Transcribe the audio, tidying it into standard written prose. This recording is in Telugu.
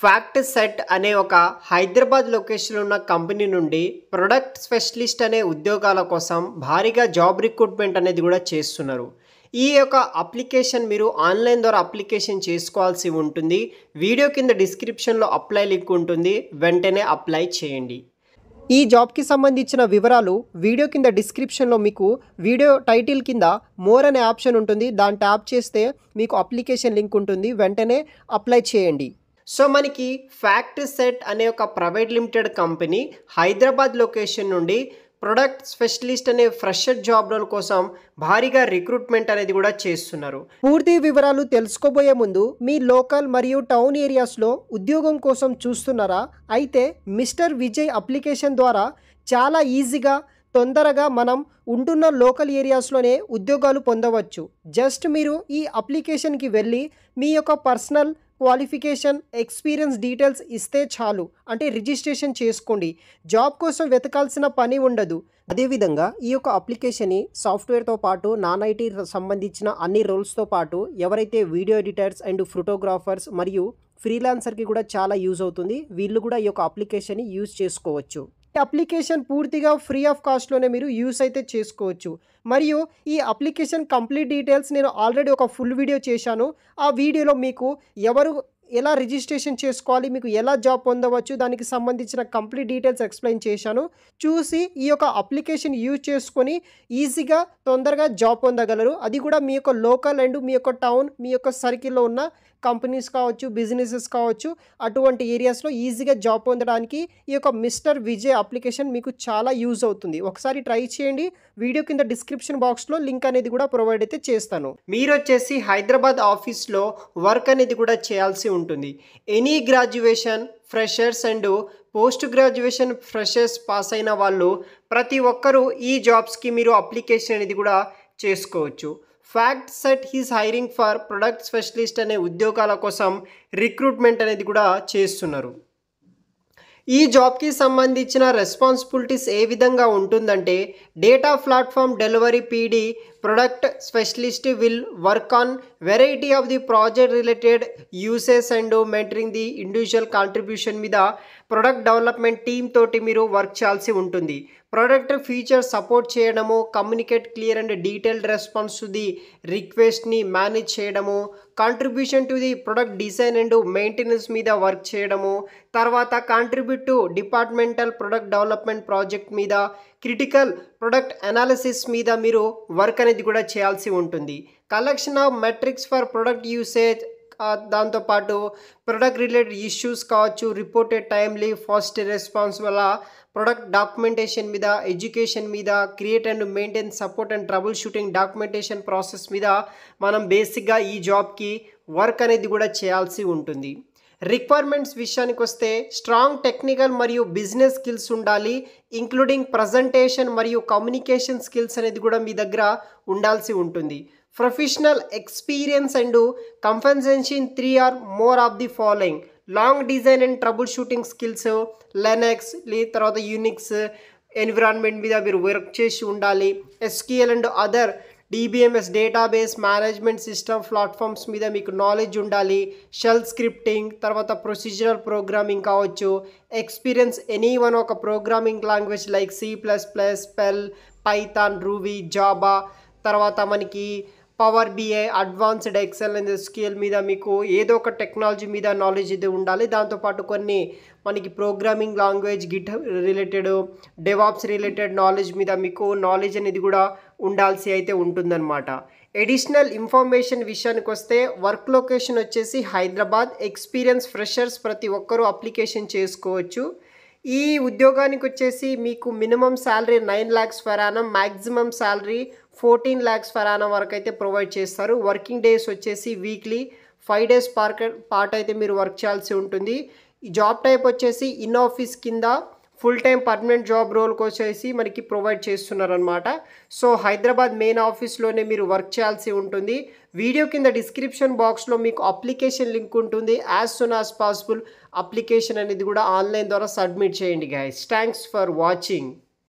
ఫ్యాక్ట్ సెట్ అనే ఒక హైదరాబాద్ లొకేషన్లో ఉన్న కంపెనీ నుండి ప్రొడక్ట్ స్పెషలిస్ట్ అనే ఉద్యోగాల కోసం భారీగా జాబ్ రిక్రూట్మెంట్ అనేది కూడా చేస్తున్నారు. ఈ యొక్క అప్లికేషన్ మీరు ఆన్లైన్ ద్వారా అప్లికేషన్ చేసుకోవాల్సి ఉంటుంది. వీడియో కింద డిస్క్రిప్షన్లో అప్లై లింక్ ఉంటుంది, వెంటనే అప్లై చేయండి. ఈ జాబ్కి సంబంధించిన వివరాలు వీడియో కింద డిస్క్రిప్షన్లో మీకు వీడియో టైటిల్ కింద మోర్ అనే ఆప్షన్ ఉంటుంది. దాన్ని ట్యాప్ చేస్తే మీకు అప్లికేషన్ లింక్ ఉంటుంది, వెంటనే అప్లై చేయండి. సో మనకి ఫ్యాక్ట్ సెట్ అనే ఒక private limited company Hyderabad location నుండి ప్రొడక్ట్ స్పెషలిస్ట్ అనే ఫ్రెషర్ జాబ్ రోల్ కోసం భారీగా రిక్రూట్మెంట్ అనేది కూడా చేస్తున్నారు. పూర్తి వివరాలు తెలుసుకోబోయే ముందు మీ లోకల్ మరియు టౌన్ ఏరియాస్లో ఉద్యోగం కోసం చూస్తున్నారా? అయితే మిస్టర్ విజయ్ అప్లికేషన్ ద్వారా చాలా ఈజీగా తొందరగా మనం ఉంటున్న లోకల్ ఏరియాస్లోనే ఉద్యోగాలు పొందవచ్చు. జస్ట్ మీరు ఈ అప్లికేషన్కి వెళ్ళి మీ యొక్క పర్సనల్ క్వాలిఫికేషన్, ఎక్స్పీరియన్స్ డీటెయిల్స్ ఇస్తే చాలు. అంటే రిజిస్ట్రేషన్ చేసుకోండి. జాబ్ కోసం వెతకాల్సిన పని ఉండదు. అదేవిధంగా ఈ యొక్క అప్లికేషన్ని సాఫ్ట్వేర్తో పాటు నాన్ ఐటీ సంబంధించిన అన్ని రోల్స్తో పాటు ఎవరైతే వీడియో ఎడిటర్స్ అండ్ ఫోటోగ్రాఫర్స్ మరియు ఫ్రీలాన్సర్కి కూడా చాలా యూజ్ అవుతుంది. వీళ్ళు కూడా ఈ యొక్క అప్లికేషన్ని యూజ్ చేసుకోవచ్చు. ఈ అప్లికేషన్ పూర్తిగా ఫ్రీ ఆఫ్ కాస్ట్లోనే మీరు యూస్ అయితే చేసుకోవచ్చు. మరియు ఈ అప్లికేషన్ కంప్లీట్ డీటెయిల్స్ నేను ఆల్రెడీ ఒక ఫుల్ వీడియో చేశాను. ఆ వీడియోలో మీకు ఎలా రిజిస్ట్రేషన్ చేసుకోవాలి, మీకు ఎలా జాబ్ పొందవచ్చు, దానికి సంబంధించిన కంప్లీట్ డీటెయిల్స్ ఎక్స్ప్లెయిన్ చేశాను. చూసి ఈ యొక్క అప్లికేషన్ యూజ్ చేసుకొని ఈజీగా తొందరగా జాబ్ పొందగలరు. అది కూడా మీ యొక్క లోకల్ అండ్ మీ యొక్క టౌన్, మీ యొక్క సర్కిల్లో ఉన్న కంపెనీస్ కావచ్చు, బిజినెసెస్ కావచ్చు, అటువంటి ఏరియాస్లో ఈజీగా జాబ్ పొందడానికి ఈ యొక్క మిస్టర్ విజయ్ అప్లికేషన్ మీకు చాలా యూజ్ అవుతుంది. ఒకసారి ట్రై చేయండి. వీడియో కింద డిస్క్రిప్షన్ బాక్స్లో లింక్ అనేది కూడా ప్రొవైడ్ అయితే చేస్తాను. మీరు వచ్చేసి హైదరాబాద్ ఆఫీస్లో వర్క్ అనేది కూడా చేయాల్సి ఉంటుంది. Any graduation freshers and post graduation freshers pass అయిన వాళ్ళు ప్రతి ఒక్కరూ ఈ జాబ్స్కి మీరు అప్లికేషన్ అనేది కూడా చేసుకోవచ్చు. Fact set he's hiring for product specialist అనే ఉద్యోగాల కోసం రిక్రూట్మెంట్ అనేది కూడా చేస్తున్నారు. ఈ జాబ్కి సంబంధించిన రెస్పాన్సిబిలిటీస్ ఏ విధంగా ఉంటుందంటే, data platform delivery PD product specialist will work on variety of the project related uses and mentoring the individual contribution మీద ప్రొడక్ట్ డెవలప్మెంట్ టీమ్ తోటి మీరు వర్క్ చేయాల్సి ఉంటుంది. ప్రొడక్ట్ ఫీచర్ సపోర్ట్ చేయడము, communicate clear and detailed response to the రిక్వెస్ట్ని మేనేజ్ చేయడము, contribution to the product design and maintenance మీద వర్క్ చేయడము, తర్వాత contribute to departmental product development project మీద, క్రిటికల్ ప్రొడక్ట్ అనాలిసిస్ మీద మీరు వర్క్ అనేది కూడా చేయాల్సి ఉంటుంది. Collection of metrics for product usage, దాంతోపాటు ప్రొడక్ట్ రిలేటెడ్ ఇష్యూస్ కావచ్చు, రిపోర్టెడ్ టైమ్లీ ఫాస్ట్ రెస్పాన్స్ వల్ల ప్రొడక్ట్ డాక్యుమెంటేషన్ మీద, ఎడ్యుకేషన్ మీద, create and maintain support and troubleshooting documentation process మీద మనం బేసిక్గా ఈ జాబ్కి వర్క్ అనేది కూడా చేయాల్సి ఉంటుంది. రిక్వైర్మెంట్స్ విషయానికి వస్తే స్ట్రాంగ్ టెక్నికల్ మరియు బిజినెస్ స్కిల్స్ ఉండాలి. ఇంక్లూడింగ్ ప్రజెంటేషన్ మరియు కమ్యూనికేషన్ స్కిల్స్ అనేది కూడా మీ దగ్గర ఉండాల్సి ఉంటుంది. Professional experience and competency in 3 or more of the following: long design and trouble shooting skills, లెనెక్స్ తర్వాత యూనిక్స్ ఎన్విరాన్మెంట్ మీద మీరు వర్క్ చేసి ఉండాలి. SQL and other DBMS database management system platforms మీద మీకు నాలెడ్జ్ ఉండాలి. షెల్ స్క్రిప్టింగ్, తర్వాత ప్రొసీజరల్ ప్రోగ్రామింగ్ కావచ్చు. ఎక్స్పీరియన్స్ ఎనీ వన్ ఒక programming language like C++, Perl, Python, Ruby, Java, తర్వాత మనకి power BI, advanced Excel and SQL మీద మీకు ఏదో ఒక టెక్నాలజీ మీద నాలెడ్జ్ అయితే ఉండాలి. దాంతోపాటు కొన్ని మనకి programming language, Git related, DevOps related knowledge మీద మీకు నాలెడ్జ్ అనేది కూడా ఉండాల్సి అయితే ఉంటుందన్నమాట. ఎడిషనల్ ఇన్ఫర్మేషన్ విషయానికి వస్తే వర్క్ లొకేషన్ వచ్చేసి హైదరాబాద్. ఎక్స్పీరియన్స్ ఫ్రెషర్స్ ప్రతి ఒక్కరూ అప్లికేషన్ చేసుకోవచ్చు. ఈ ఉద్యోగానికి వచ్చేసి మీకు minimum salary 9 lakhs per annum, maximum salary 14 lakhs per annum వరకు అయితే ప్రొవైడ్ చేస్తారు. వర్కింగ్ డేస్ వచ్చేసి వీక్లీ 5 days పార్ట్ అయితే మీరు వర్క్ చేయాల్సి ఉంటుంది. ఈ జాబ్ టైప్ వచ్చేసి ఇన్ ఆఫీస్ కింద ఫుల్ టైం పర్మనెంట్ జాబ్ రోల్కి వచ్చేసి మనకి ప్రొవైడ్ చేస్తున్నారనమాట. సో హైదరాబాద్ మెయిన్ ఆఫీస్లోనే మీరు వర్క్ చేయాల్సి ఉంటుంది. వీడియో కింద డిస్క్రిప్షన్ బాక్స్లో మీకు అప్లికేషన్ లింక్ ఉంటుంది. As soon as possible application అనేది కూడా ఆన్లైన్ ద్వారా సబ్మిట్ చేయండి గైస్. Thanks for watching.